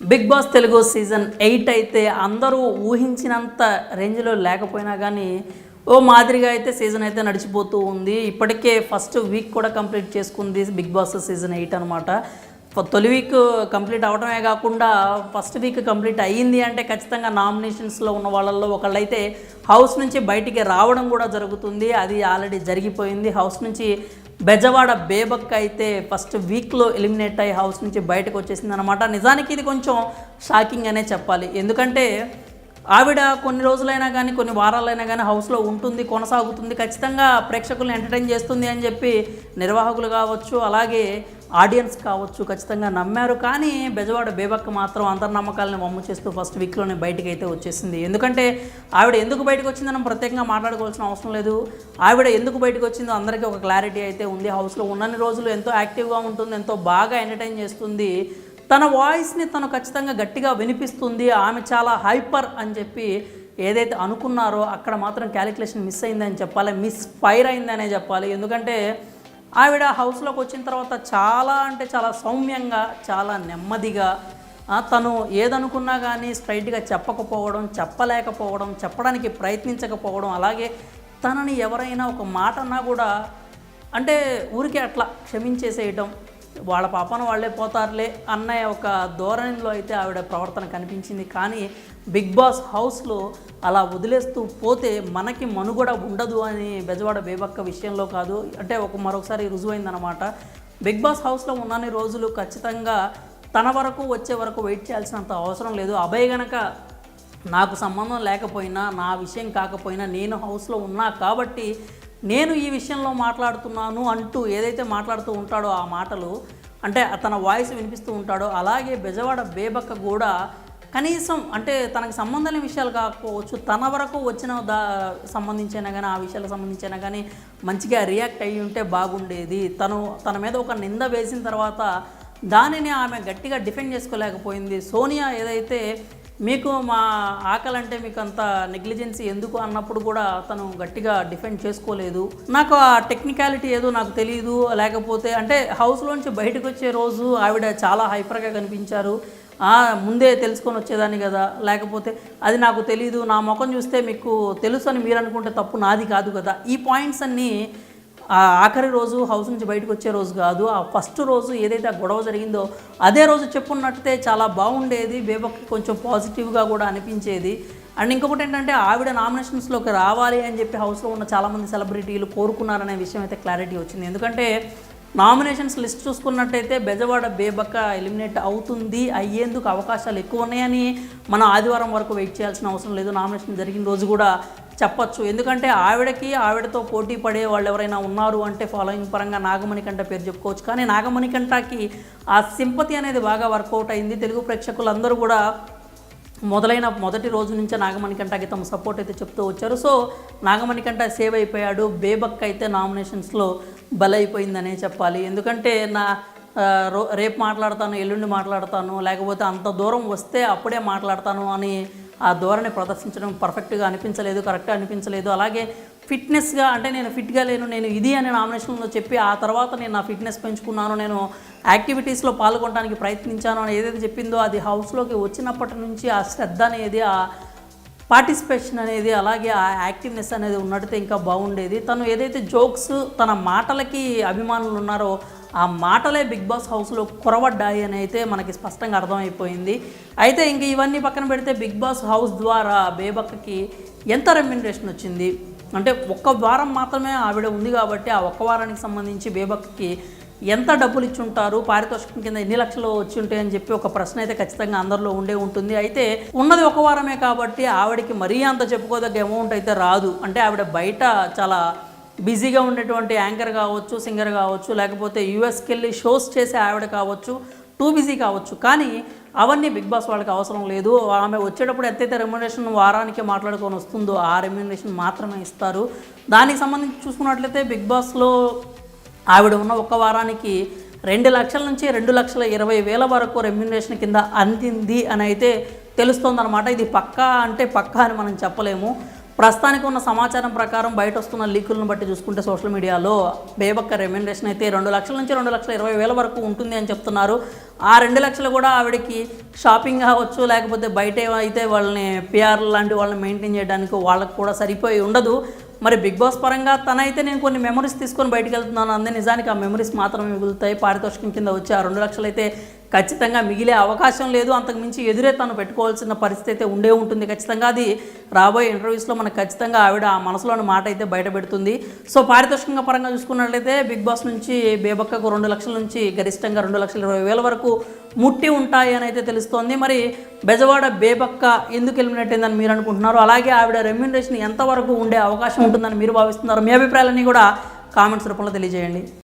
Big boss Telugu season 8 అయితే అందరూ ఊహించినంత రేంజ్లో లేకపోయినా కానీ ఓ మాదిరిగా అయితే సీజన్ అయితే నడిచిపోతూ ఉంది. ఇప్పటికే ఫస్ట్ వీక్ కూడా కంప్లీట్ చేసుకుంది బిగ్ బాస్ సీజన్ 8 అనమాట. తొలి వీక్ కంప్లీట్ అవడమే కాకుండా ఫస్ట్ వీక్ కంప్లీట్ అయ్యింది అంటే ఖచ్చితంగా నామినేషన్స్లో ఉన్న వాళ్ళల్లో ఒకళ్ళైతే హౌస్ నుంచి బయటికి రావడం కూడా జరుగుతుంది. అది ఆల్రెడీ జరిగిపోయింది. హౌస్ నుంచి బెజవాడ బేబక్ అయితే ఫస్ట్ వీక్లో ఎలిమినేట్ అయ్యి హౌస్ నుంచి బయటకు వచ్చేసింది అనమాట. నిజానికి ఇది కొంచెం షాకింగ్ అనే చెప్పాలి. ఎందుకంటే ఆవిడ కొన్ని రోజులైనా కానీ కొన్ని వారాలైనా కానీ హౌస్లో ఉంటుంది, కొనసాగుతుంది, ఖచ్చితంగా ప్రేక్షకులను ఎంటర్టైన్ చేస్తుంది అని చెప్పి నిర్వాహకులు కావచ్చు, అలాగే ఆడియన్స్ కావచ్చు ఖచ్చితంగా నమ్మారు. కానీ బెజవాడ బేబక్ మాత్రం అందరి నమ్మకాలను వమ్ము చేస్తూ ఫస్ట్ వీక్లోనే బయటకు అయితే వచ్చేసింది. ఎందుకంటే ఆవిడ ఎందుకు బయటకు వచ్చిందని ప్రత్యేకంగా మాట్లాడుకోవాల్సిన అవసరం లేదు. ఆవిడ ఎందుకు బయటకు వచ్చిందో అందరికీ ఒక క్లారిటీ అయితే ఉంది. హౌస్లో ఉన్నన్ని రోజులు ఎంతో యాక్టివ్గా ఉంటుంది, ఎంతో బాగా ఎంటర్టైన్ చేస్తుంది, తన వాయిస్ని తను ఖచ్చితంగా గట్టిగా వినిపిస్తుంది, ఆమె చాలా హైపర్ అని చెప్పి ఏదైతే అనుకున్నారో అక్కడ మాత్రం క్యాలిక్యులేషన్ మిస్ అయిందని చెప్పాలి, మిస్ ఫైర్ అయిందనే చెప్పాలి. ఎందుకంటే ఆవిడ హౌస్లోకి వచ్చిన తర్వాత చాలా అంటే చాలా సౌమ్యంగా, చాలా నెమ్మదిగా, తను ఏదనుకున్నా కానీ స్ట్రైట్గా చెప్పకపోవడం, చెప్పలేకపోవడం, చెప్పడానికి ప్రయత్నించకపోవడం, అలాగే తనని ఎవరైనా ఒక మాట అన్నా కూడా అంటే ఊరికే అట్లా క్షమించేసేయటం, వాళ్ళ పాపను వాళ్ళే పోతారులే అన్న ఒక ధోరణిలో అయితే ఆవిడ ప్రవర్తన కనిపించింది. కానీ బిగ్ బాస్ హౌస్లో అలా వదిలేస్తూ పోతే మనకి మనుగడ ఉండదు అని బెజవాడ బేబక్క విషయంలో కాదు అంటే మరొకసారి రుజువైందనమాట. బిగ్ బాస్ హౌస్లో ఉన్నన్ని రోజులు ఖచ్చితంగా తన వరకు వచ్చే వరకు వెయిట్ చేయాల్సినంత అవసరం లేదు. అభయ్ గనక నాకు సంబంధం లేకపోయినా, నా విషయం కాకపోయినా, నేను హౌస్లో ఉన్నా కాబట్టి నేను ఈ విషయంలో మాట్లాడుతున్నాను అంటూ ఏదైతే మాట్లాడుతూ ఉంటాడో ఆ మాటలు అంటే తన వాయిస్ వినిపిస్తూ ఉంటాడో, అలాగే బెజవాడ బేబక్క కూడా కనీసం అంటే తనకు సంబంధం లేని విషయాలు కాకపోవచ్చు, తన వరకు వచ్చిన సంబంధించైనా కానీ ఆ విషయాలకు సంబంధించైనా కానీ మంచిగా రియాక్ట్ అయ్యి ఉంటే బాగుండేది. తన మీద ఒక నింద వేసిన తర్వాత దానిని ఆమె గట్టిగా డిఫెండ్ చేసుకోలేకపోయింది. సోనియా ఏదైతే మీకు మా ఆకలి అంటే మీకు అంత నెగ్లిజెన్సీ ఎందుకు అన్నప్పుడు కూడా తను గట్టిగా డిఫెండ్ చేసుకోలేదు. నాకు ఆ టెక్నికాలిటీ ఏదో నాకు తెలియదు, లేకపోతే అంటే హౌస్లోంచి బయటకు వచ్చే రోజు ఆవిడ చాలా హైపర్గా కనిపించారు, ముందే తెలుసుకొని వచ్చేదాన్ని కదా, లేకపోతే అది నాకు తెలియదు, నా ముఖం చూస్తే మీకు తెలుసు అని మీరు అనుకుంటే తప్పు నాది కాదు కదా, ఈ పాయింట్స్ అన్నీ ఆఖరి రోజు హౌస్ నుంచి బయటకు వచ్చే రోజు కాదు, ఆ ఫస్ట్ రోజు ఏదైతే ఆ గొడవ జరిగిందో అదే రోజు చెప్పున్నట్టే చాలా బాగుండేది. బేబక్కి కొంచెం పాజిటివ్గా కూడా అనిపించేది. అండ్ ఇంకొకటి ఏంటంటే ఆవిడ నామినేషన్స్లోకి రావాలి అని చెప్పి హౌస్లో ఉన్న చాలామంది సెలబ్రిటీలు కోరుకున్నారనే విషయం అయితే క్లారిటీ వచ్చింది. ఎందుకంటే నామినేషన్స్ లిస్ట్ చూసుకున్నట్టయితే బెజవాడ బేబక్క ఎలిమినేట్ అవుతుంది, అయ్యేందుకు అవకాశాలు ఎక్కువ ఉన్నాయని మనం ఆదివారం వరకు వెయిట్ చేయాల్సిన అవసరం లేదు. నామినేషన్ జరిగిన రోజు కూడా చెప్పచ్చు. ఎందుకంటే ఆవిడతో పోటీ పడే వాళ్ళు ఎవరైనా ఉన్నారు అంటే ఫాలోయింగ్ పరంగా నాగమణికంఠ పేరు చెప్పుకోవచ్చు. కానీ నాగమణికంఠకి ఆ సింపతి అనేది బాగా వర్కౌట్ అయింది. తెలుగు ప్రేక్షకులందరూ కూడా మొదటి రోజు నుంచే నాగమణికంఠకి తమ సపోర్ట్ అయితే చెప్తూ వచ్చారు. సో నాగమణికంఠ సేవ్ అయిపోయాడు, బేబక్ అయితే నామినేషన్స్లో బలైపోయిందనే చెప్పాలి. ఎందుకంటే రేపు మాట్లాడతాను, ఎల్లుండి మాట్లాడతాను, లేకపోతే అంత దూరం వస్తే అప్పుడే మాట్లాడతాను అని ఆ ధోరణి ప్రదర్శించడం పర్ఫెక్ట్గా అనిపించలేదు, కరెక్ట్గా అనిపించలేదు. అలాగే ఫిట్నెస్గా అంటే నేను ఫిట్గా లేను, నేను ఇది అని నామినేషన్లో చెప్పి ఆ తర్వాత నేను నా ఫిట్నెస్ పెంచుకున్నాను, నేను యాక్టివిటీస్లో పాల్గొనడానికి ప్రయత్నించాను అని ఏదైతే చెప్పిందో అది హౌస్లోకి వచ్చినప్పటి నుంచి ఆ శ్రద్ధ అనేది, ఆ పార్టిసిపేషన్ అనేది, అలాగే ఆ యాక్టివ్నెస్ అనేది ఉన్నట్టయితే ఇంకా బాగుండేది. తను ఏదైతే జోక్స్ తన మాటలకి అభిమానులు ఉన్నారో ఆ మాటలే బిగ్ బాస్ హౌస్లో కొరవడ్డాయి అని అయితే మనకి స్పష్టంగా అర్థమైపోయింది. అయితే ఇంక ఇవన్నీ పక్కన పెడితే బిగ్ బాస్ హౌస్ ద్వారా బేబక్కకి ఎంత రెమ్యునరేషన్ వచ్చింది అంటే ఒక్క వారం మాత్రమే ఆవిడ ఉంది కాబట్టి ఆ ఒక్క వారానికి సంబంధించి బేబక్కకి ఎంత డబ్బులు ఇచ్చి ఉంటారు, పారితోషికం కింద ఎన్ని లక్షలు వచ్చి ఉంటాయి అని చెప్పి ఒక ప్రశ్న అయితే ఖచ్చితంగా అందరిలో ఉంటుంది. అయితే ఉన్నది ఒక వారమే కాబట్టి ఆవిడకి మరీ అంత చెప్పుకోదగ్గ అమౌంట్ అయితే రాదు. అంటే ఆవిడ బయట చాలా బిజీగా ఉండేటువంటి యాంకర్ కావచ్చు, సింగర్ కావచ్చు, లేకపోతే యూఎస్కి వెళ్ళి షోస్ చేసే ఆవిడ కావచ్చు, టూ బిజీ కావచ్చు. కానీ అవన్నీ బిగ్ బాస్ వాళ్ళకి అవసరం లేదు. ఆమె వచ్చేటప్పుడు ఎంతైతే రెమ్యునరేషన్ వారానికి మాట్లాడుకొని వస్తుందో ఆ రెమ్యునరేషన్ మాత్రమే ఇస్తారు. దానికి సంబంధించి చూసుకున్నట్లయితే బిగ్ బాస్లో ఆవిడ ఉన్న ఒక్క వారానికి 2 లక్షల నుంచి 2,20,000 వరకు రెమ్యునరేషన్ కింద అందింది అని అయితే తెలుస్తోందనమాట. ఇది పక్కా అంటే పక్కా అని మనం చెప్పలేము. ప్రస్తుతానికి ఉన్న సమాచారం ప్రకారం బయట వస్తున్న లీకులను బట్టి చూసుకుంటే సోషల్ మీడియాలో బేబక్క రెమ్యునరేషన్ అయితే 2 లక్షల నుంచి 2,20,000 వరకు ఉంటుంది అని చెప్తున్నారు. ఆ 2 లక్షలు కూడా ఆవిడకి షాపింగ్ కావచ్చు, లేకపోతే బయట అయితే వాళ్ళని పిఆర్ లాంటి వాళ్ళని మెయింటైన్ చేయడానికి వాళ్ళకు కూడా సరిపోయి ఉండదు. మరి బిగ్ బాస్ పరంగా తనైతే నేను కొన్ని మెమరీస్ తీసుకొని బయటకు వెళ్తున్నాను అందే, నిజానికి ఆ మెమరీస్ మాత్రమే మిగులుతాయి. పారితోషికం కింద వచ్చే ఆ 2 లక్షలు అయితే ఖచ్చితంగా మిగిలే అవకాశం లేదు. అంతకుమించి ఎదురే తను పెట్టుకోవాల్సిన పరిస్థితి అయితే ఉండే ఉంటుంది ఖచ్చితంగా. అది రాబోయే ఇంటర్వ్యూస్లో మనకు ఖచ్చితంగా ఆవిడ ఆ మనసులోని మాట అయితే బయట పెడుతుంది. సో పారితోషికంగా పరంగా చూసుకున్నట్లయితే బిగ్ బాస్ నుంచి బేబక్కకు 2 లక్షల నుంచి గరిష్టంగా 2,20,000 వరకు ముట్టి ఉంటాయి అని అయితే తెలుస్తోంది. మరి బెజవాడ బేబక్క ఎందుకు ఎలిమినేట్ అయిందని మీరు అనుకుంటున్నారు? అలాగే ఆవిడ రెమ్యునరేషన్ ఎంతవరకు ఉండే అవకాశం ఉంటుందని మీరు భావిస్తున్నారు? మీ అభిప్రాయాలన్నీ కూడా కామెంట్స్ రూపంలో తెలియజేయండి.